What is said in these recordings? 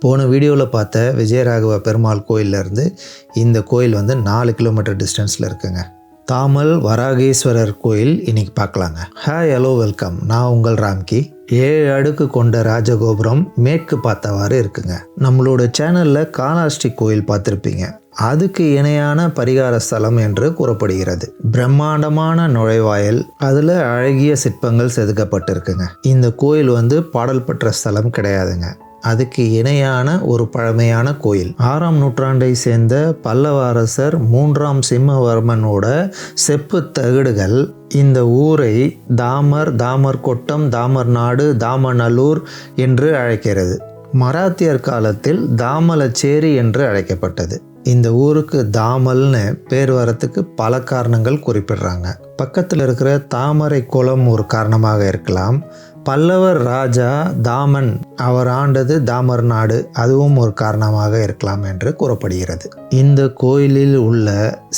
போன வீடியோவில் பார்த்த விஜயராகவ பெருமாள் கோயிலேருந்து இந்த கோயில் வந்து 4 கிலோமீட்டர் டிஸ்டன்ஸில் இருக்குங்க. தாமல் வராகேஸ்வரர் கோயில் இன்றைக்கி பார்க்கலாங்க. Hi, hello, welcome. நான் உங்கள் ராம்கி. 7 அடுக்கு கொண்ட ராஜகோபுரம் மேற்கு பார்த்தவாறு இருக்குங்க. நம்மளோட சேனலில் காலாஷ்டி கோயில் பார்த்துருப்பீங்க. அதுக்கு இணையான பரிகார ஸ்தலம் என்று கூறப்படுகிறது. பிரம்மாண்டமான நுழைவாயில், அதில் அழகிய சிற்பங்கள் செதுக்கப்பட்டிருக்குங்க. இந்த கோயில் வந்து பாடல் பெற்ற ஸ்தலம் கிடையாதுங்க. அதுக்கு இணையான ஒரு பழமையான கோயில். 6ஆம் நூற்றாண்டை சேர்ந்த பல்லவ அரசர் 3ஆம் சிம்மவர்மனோட செப்பு தகடுகள் இந்த ஊரை தாமர் கொட்டம், தாமர் நாடு, தாமநல்லூர் என்று அழைக்கிறது. மராத்தியர் காலத்தில் தாமலச்சேரி என்று அழைக்கப்பட்டது. இந்த ஊருக்கு தாமல்னு பேர் வரத்துக்கு பல காரணங்கள் குறிப்பிடுறாங்க. பக்கத்தில் இருக்கிற தாமரை குளம் ஒரு காரணமாக இருக்கலாம். பல்லவர் ராஜா தாமன் அவர் ஆண்டது தாமர் நாடு, அதுவும் ஒரு காரணமாக இருக்கலாம் என்று கூறப்படுகிறது. இந்த கோயிலில் உள்ள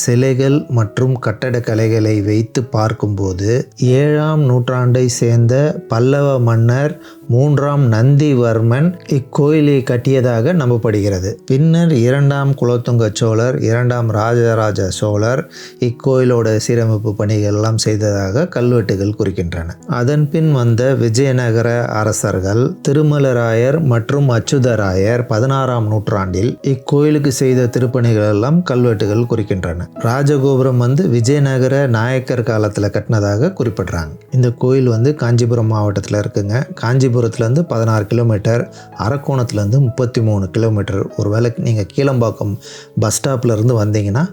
சிலைகள் மற்றும் கட்டடக்கலைகளை வைத்து பார்க்கும்போது 7ஆம் நூற்றாண்டை சேர்ந்த பல்லவ மன்னர் 3ஆம் நந்திவர்மன் இக்கோயிலை கட்டியதாக நம்பப்படுகிறது. பின்னர் 2ஆம் குலோத்துங்க சோழர், 2ஆம் ராஜராஜ சோழர் இக்கோயிலோட சீரமைப்பு பணிகள் எல்லாம் செய்ததாக கல்வெட்டுகள் குறிக்கின்றன. அதன் பின் வந்த விஜயநகர அரசர்கள் திருமலராயர் மற்றும் அச்சுதராயர் 16ஆம் நூற்றாண்டில் இக்கோயிலுக்கு செய்த திருப்பணிகள் எல்லாம் கல்வெட்டுகள் குறிக்கின்றன. ராஜகோபுரம் வந்து விஜயநகர நாயக்கர் காலத்தில் கட்டினதாக குறிப்பிடுறாங்க. இந்த கோயில் வந்து காஞ்சிபுரம் மாவட்டத்தில் இருக்குங்க. காஞ்சிபுரத்துலேருந்து 16 கிலோமீட்டர், அரக்கோணத்துலேருந்து 33 கிலோமீட்டர். ஒருவேளை நீங்கள் கீழம்பாக்கம் பஸ் ஸ்டாப்லேருந்து வந்தீங்கன்னா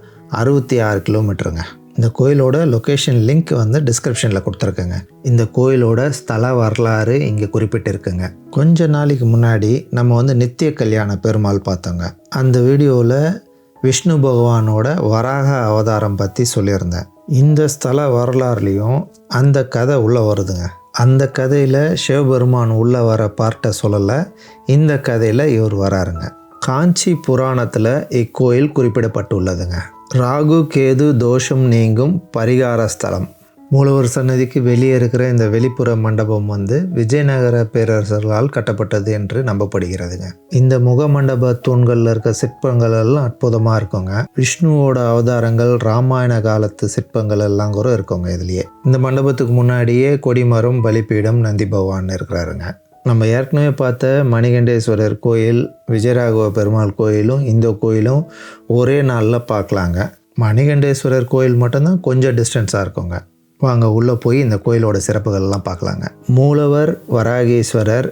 66 கிலோமீட்டருங்க. இந்த கோயிலோட லொக்கேஷன் லிங்க் வந்து டிஸ்கிரிப்ஷனில் கொடுத்துருக்கேங்க. இந்த கோயிலோட ஸ்தல வரலாறு இங்கே குறிப்பிட்டிருக்குங்க. கொஞ்ச நாளைக்கு முன்னாடி நம்ம வந்து நித்திய கல்யாண பெருமாள் பார்த்தோங்க. அந்த வீடியோவில் விஷ்ணு பகவானோட வராக அவதாரம் பற்றி சொல்லியிருந்தேன். இந்த ஸ்தல வரலாறுலேயும் அந்த கதை உள்ளே வருதுங்க. அந்த கதையில் சிவபெருமான் உள்ளே வர பார்ட்டை சொல்லலை, இந்த கதையில் இவர் வராருங்க. காஞ்சி புராணத்தில் இக்கோயில் குறிப்பிடப்பட்டுள்ளதுங்க. ராகு கேது தோஷம் நீங்கும் பரிகார ஸ்தலம். மூலவர் சன்னதிக்கு வெளியே இருக்கிற இந்த வெளிப்புற மண்டபம் வந்து விஜயநகர பேரரசர்களால் கட்டப்பட்டது என்று நம்பப்படுகிறதுங்க. இந்த முக மண்டப தூண்களில் இருக்க சிற்பங்கள் எல்லாம் அற்புதமாக இருக்குங்க. விஷ்ணுவோட அவதாரங்கள், ராமாயண காலத்து சிற்பங்கள் எல்லாம் கூட இருக்குங்க இதுலேயே. இந்த மண்டபத்துக்கு முன்னாடியே கொடிமரம், பலிப்பீடம், நந்தி பகவான் இருக்கிறாருங்க. நம்ம ஏற்கனவே பார்த்த மணிகண்டேஸ்வரர் கோயில், விஜயராகவ பெருமாள் கோயிலும் இந்த கோயிலும் ஒரே நாளில் பார்க்கலாங்க. மணிகண்டேஸ்வரர் கோயில் மட்டும்தான் கொஞ்சம் டிஸ்டன்ஸாக இருக்குங்க. வாங்க உள்ளே போய் இந்த கோயிலோட சிறப்புகள்லாம் பார்க்கலாங்க. மூலவர் வராகேஸ்வரர்,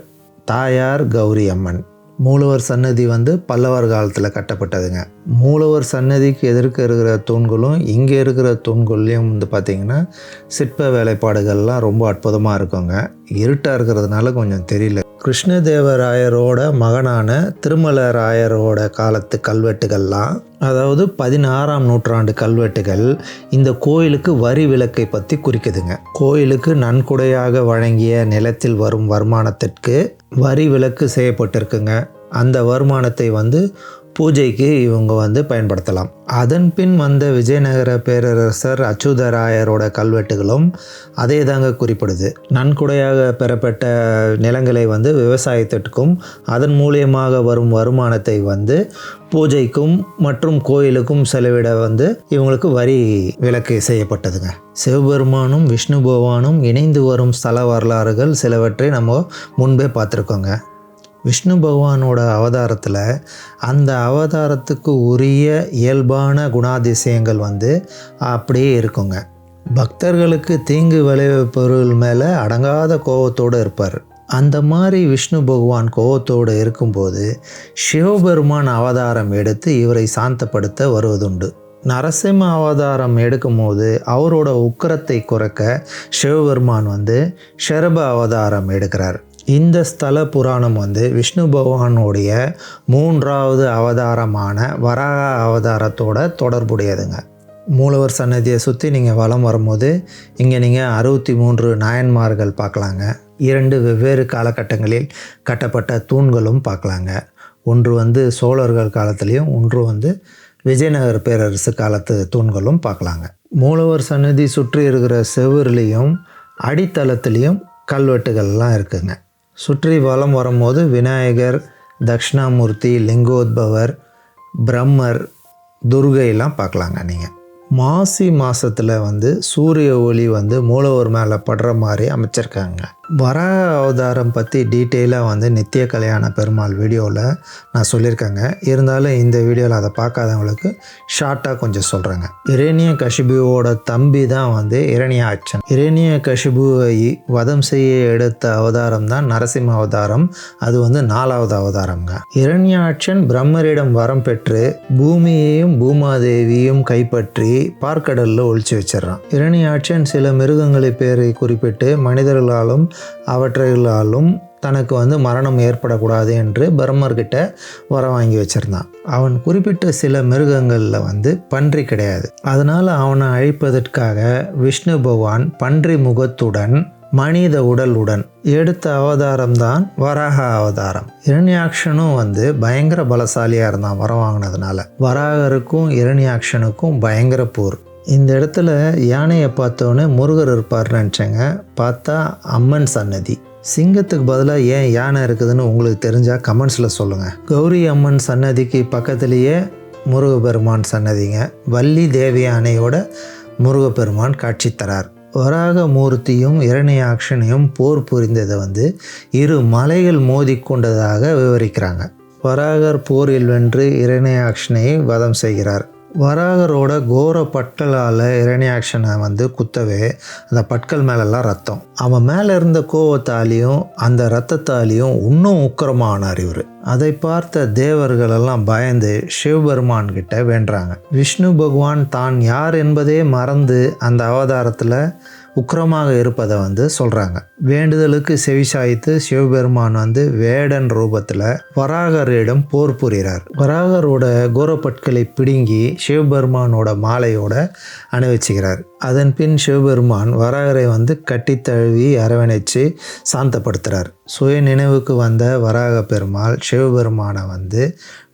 தாயார் கௌரி அம்மன். மூலவர் சன்னதி வந்து பல்லவர் காலத்தில் கட்டப்பட்டதுங்க. மூலவர் சன்னதிக்கு எதிர்க்க இருக்கிற தூண்களும் இங்கே இருக்கிற தூண்கள்லையும் வந்து பார்த்திங்கன்னா சிற்ப வேலைப்பாடுகள்லாம் ரொம்ப அற்புதமாக இருக்குங்க. இருட்டாக இருக்கிறதுனால கொஞ்சம் தெரியல. கிருஷ்ணதேவராயரோட மகனான திருமலராயரோட காலத்து கல்வெட்டுகள்லாம், அதாவது 16ஆம் நூற்றாண்டு கல்வெட்டுகள் இந்த கோயிலுக்கு வரி விலக்கை பற்றி குறிக்குதுங்க. கோயிலுக்கு நன்கொடையாக வழங்கிய நிலத்தில் வரும் வருமானத்திற்கு வரி விலக்கு செய்யப்பட்டிருக்குங்க. அந்த வருமானத்தை வந்து பூஜைக்கு இவங்க வந்து பயன்படுத்தலாம். அதன் பின் வந்த விஜயநகர பேரரசர் அச்சுதராயரோட கல்வெட்டுகளும் அதே தாங்க குறிப்பிடுது. நன்கொடையாக பெறப்பட்ட நிலங்களை வந்து விவசாயத்திற்கும் அதன் மூலியமாக வரும் வருமானத்தை வந்து பூஜைக்கும் மற்றும் கோயிலுக்கும் செலவிட வந்து இவங்களுக்கு வரி விலக்கு செய்யப்பட்டதுங்க. சிவபெருமானும் விஷ்ணு பகவானும் இணைந்து வரும் ஸ்தல வரலாறுகள் சிலவற்றை நம்ம முன்பே பார்த்துருக்கோங்க. விஷ்ணு பகவானோட அவதாரத்தில் அந்த அவதாரத்துக்கு உரிய இயல்பான குணாதிசயங்கள் வந்து அப்படியே இருக்குங்க. பக்தர்களுக்கு தீங்கு விளைவிப்பவர்கள் மேலே அடங்காத கோபத்தோடு இருப்பார். அந்த மாதிரி விஷ்ணு பகவான் கோபத்தோடு இருக்கும்போது சிவபெருமான் அவதாரம் எடுத்து இவரை சாந்தப்படுத்த வருவதுண்டு. நரசிம்ம அவதாரம் எடுக்கும்போது அவரோட உக்கிரத்தை குறைக்க சிவபெருமான் வந்து ஷரப அவதாரம் எடுக்கிறார். இந்த ஸ்தல புராணம் வந்து விஷ்ணு பகவானுடைய 3ஆவது அவதாரமான வராக அவதாரத்தோட தொடர்புடையதுங்க. மூலவர் சன்னதியை சுற்றி நீங்கள் வலம் வரும்போது இங்கே நீங்கள் 63 நாயன்மார்கள் பார்க்கலாங்க. 2 வெவ்வேறு காலகட்டங்களில் கட்டப்பட்ட தூண்களும் பார்க்கலாங்க. ஒன்று வந்து சோழர்கள் காலத்துலேயும், ஒன்று வந்து விஜயநகர பேரரசு காலத்து தூண்களும் பார்க்கலாங்க. மூலவர் சன்னதி சுற்றி இருக்கிற செவ்வறுலேயும் அடித்தளத்துலேயும் கல்வெட்டுகள்லாம் இருக்குங்க. சுற்றி வலம் வரும்போது விநாயகர், தக்ஷணாமூர்த்தி, லிங்கோத்பவர், பிரம்மர், துர்கையெல்லாம் பார்க்கலாங்க நீங்கள். மாசி மாதத்தில் வந்து சூரிய ஒளி வந்து மூலவர் மேலே படுற மாதிரி அமைச்சிருக்காங்க. வராக அவதாரம் பற்றி டீட்டெயிலாக வந்து நித்திய கல்யாண பெருமாள் வீடியோவில் நான் சொல்லியிருக்கேங்க. இருந்தாலும் இந்த வீடியோவில் அதை பார்க்காதவங்களுக்கு ஷார்ட்டாக கொஞ்சம் சொல்கிறேங்க. இரணிய கசிபுவோட தம்பி தான் வந்து இரணியாட்சன். இரணிய கசிபுவை வதம் செய்ய எடுத்த அவதாரம் தான் நரசிம்ம அவதாரம். அது வந்து 4வது அவதாரம்ங்க. இரணியாட்சன் பிரம்மரிடம் வரம் பெற்று பூமியையும் பூமாதேவியும் கைப்பற்றி பார்க்கடலில் ஒழிச்சு வச்சிடறான். இரணியாட்சன் சில மிருகங்களை பேரை குறிப்பிட்டு மனிதர்களாலும் அவற்றைகளாலும் தனக்கு வந்து மரணம் ஏற்படக்கூடாது என்று பிரம்மர்கிட்ட வர வாங்கி வச்சிருந்தான். அவன் குறிப்பிட்ட சில மிருகங்களில் வந்து பன்றி கிடையாது. அதனால் அவனை அழிப்பதற்காக விஷ்ணு பகவான் பன்றி முகத்துடன் மனித உடலுடன் எடுத்த அவதாரம் தான் வராக அவதாரம். இரணியாட்சனும் வந்து பயங்கர பலசாலியாக இருந்தான் வரம் வாங்கினதுனால. வராகருக்கும் இரணியாட்சனுக்கும் பயங்கர போர். இந்த இடத்துல யானையை பார்த்தோன்னே முருகர் இருப்பார்னு நினச்சேங்க. பார்த்தா அம்மன் சன்னதி. சிங்கத்துக்கு பதிலாக ஏன் யானை இருக்குதுன்னு உங்களுக்கு தெரிஞ்சால் கமெண்ட்ஸில் சொல்லுங்கள். கௌரி அம்மன் சன்னதிக்கு பக்கத்துலேயே முருகப்பெருமான் சன்னதிங்க. வள்ளி தேவி யானையோட முருகப்பெருமான் காட்சி தரார். வராக மூர்த்தியும் இரணியாட்சனையும் போர் புரிந்ததை வந்து இரு மலைகள் மோதிக்கொண்டதாக விவரிக்கிறாங்க. வராகர் போரில் வென்று இரணியாட்சனை வதம் செய்கிறார். வராகரோட கோர பற்களால் இரணியாட்சனை வந்து குத்தவே அந்த பற்கள் மேலெல்லாம் ரத்தம். அவன் மேலே இருந்த கோவத்தாலையும் அந்த இரத்தத்தாலையும் இன்னும் உக்கிரமானார் இவர். அதை பார்த்த தேவர்களெல்லாம் பயந்து சிவபெருமான் கிட்ட வேண்டுறாங்க. விஷ்ணு பகவான் தான் யார் என்பதே மறந்து அந்த அவதாரத்தில் உக்கிரமாக இருப்பதை வந்து சொல்கிறாங்க. வேண்டுதலுக்கு செவிசாய்த்து சிவபெருமான் வந்து வேடன் ரூபத்தில் வராகரிடம் போர் புரிகிறார். வராகரோட கோரப்பட்களை பிடுங்கி சிவபெருமானோட மாலையோட அணிவிச்சுக்கிறார். அதன் பின் சிவபெருமான் வராகரை வந்து கட்டி தழுவி அரவணைச்சு சாந்தப்படுத்துகிறார். சுய நினைவுக்கு வந்த வராக பெருமாள் சிவபெருமானை வந்து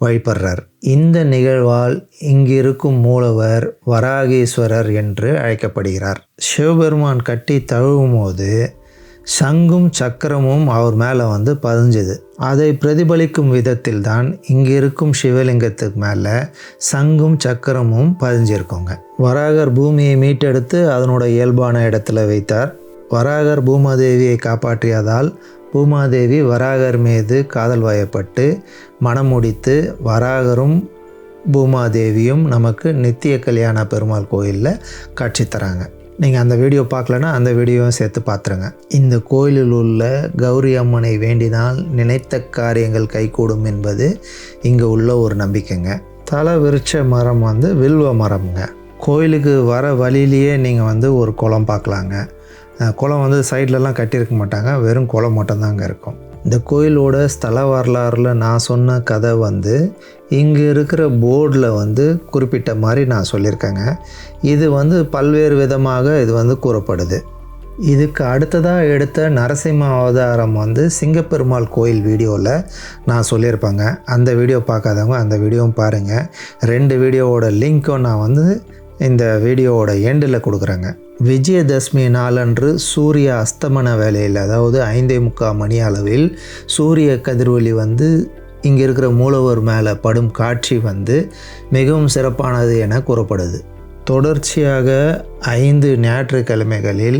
வழிபடுறார். இந்த நிகழ்வால் இங்கிருக்கும் மூலவர் வராகேஸ்வரர் என்று அழைக்கப்படுகிறார். சிவபெருமான் கட்டி தழுவும் போது சங்கும் சக்கரமும் அவர் மேலே வந்து பதிஞ்சுது. அதை பிரதிபலிக்கும் விதத்தில் தான் இங்கிருக்கும் சிவலிங்கத்துக்கு மேலே சங்கும் சக்கரமும் பதிஞ்சிருக்கோங்க. வராகர் பூமியை மீட்டெடுத்து அதனோட இயல்பான இடத்துல வைத்தார். வராகர் பூமாதேவியை காப்பாற்றியதால் பூமாதேவி வராகர் மீது காதல் வயப்பட்டு மனம் முடித்து வராகரும் பூமாதேவியும் நமக்கு நித்திய கல்யாண பெருமாள் கோயிலில் காட்சி தராங்க. நீங்கள் அந்த வீடியோ பார்க்கலன்னா அந்த வீடியோவும் சேர்த்து பார்த்துருங்க. இந்த கோயிலில் உள்ள கௌரி அம்மனை வேண்டினால் நினைத்த காரியங்கள் கைகூடும் என்பது இங்கே உள்ள ஒரு நம்பிக்கைங்க. தலை விருட்ச மரம் வந்து வில்வ மரம்ங்க. கோயிலுக்கு வர வழியிலேயே நீங்கள் வந்து ஒரு குளம் பார்க்கலாங்க. குளம் வந்து சைட்லலாம் கட்டியிருக்க மாட்டாங்க, வெறும் குளம் மட்டும்தாங்க இருக்கும். இந்த கோயிலோட ஸ்தல வரலாறில் நான் சொன்ன கதை வந்து இங்கே இருக்கிற போர்டில் வந்து குறிப்பிட்ட மாதிரி நான் சொல்லியிருக்கேங்க. இது வந்து பல்வேறு விதமாக இது வந்து கூறப்படுது. இதுக்கு அடுத்ததாக எடுத்த நரசிம்ம அவதாரம் வந்து சிங்கப்பெருமாள் கோயில் வீடியோவில் நான் சொல்லியிருப்பேங்க. அந்த வீடியோ பார்க்காதவங்க அந்த வீடியோவும் பாருங்கள். 2 வீடியோவோட லிங்க்கும் நான் வந்து இந்த வீடியோவோட எண்டில் கொடுக்குறேங்க. விஜயதசமி நாளன்று சூரிய அஸ்தமன வேளையில், அதாவது 5:45 மணி அளவில் சூரிய கதிரொளி வந்து இங்கே இருக்கிற மூலவர் மேலே படும் காட்சி வந்து மிகவும் சிறப்பானது என கூறப்படுது. தொடர்ச்சியாக 5 ஞாயிற்றுக்கிழமைகளில்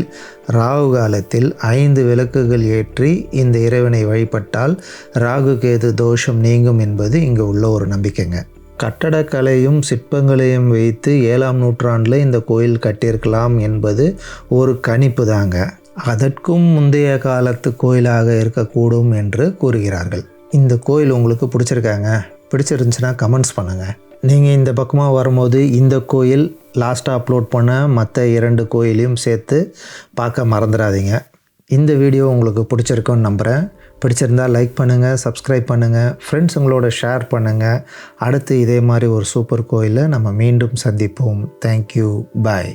ராகு காலத்தில் 5 விளக்குகள் ஏற்றி இந்த இறைவனை வழிபட்டால் ராகு கேது தோஷம் நீங்கும் என்பது இங்கே உள்ள ஒரு நம்பிக்கைங்க. கட்டடக்கலையும் சிற்பங்களையும் வைத்து 7ஆம் நூற்றாண்டில் இந்த கோயில் கட்டியிருக்கலாம் என்பது ஒரு கணிப்பு தாங்க. அதற்கும் முந்தைய காலத்து கோயிலாக இருக்கக்கூடும் என்று கூறுகிறார்கள். இந்த கோயில் உங்களுக்கு பிடிச்சிருந்துச்சுன்னா கமெண்ட்ஸ் பண்ணுங்கள். நீங்கள் இந்த பக்கமாக வரும்போது இந்த கோயில் லாஸ்ட்டாக அப்லோட் பண்ண மற்ற 2 கோயிலையும் சேர்த்து பார்க்க மறந்துடாதீங்க. இந்த வீடியோ உங்களுக்கு பிடிச்சிருக்குன்னு நம்புகிறேன். பிடிச்சிருந்தால் லைக் பண்ணுங்கள், சப்ஸ்கிரைப் பண்ணுங்கள், ஃப்ரெண்ட்ஸுங்களோட ஷேர் பண்ணுங்கள். அடுத்து இதே மாதிரி ஒரு சூப்பர் கோயிலில் நம்ம மீண்டும் சந்திப்போம். தேங்க்யூ, பாய்.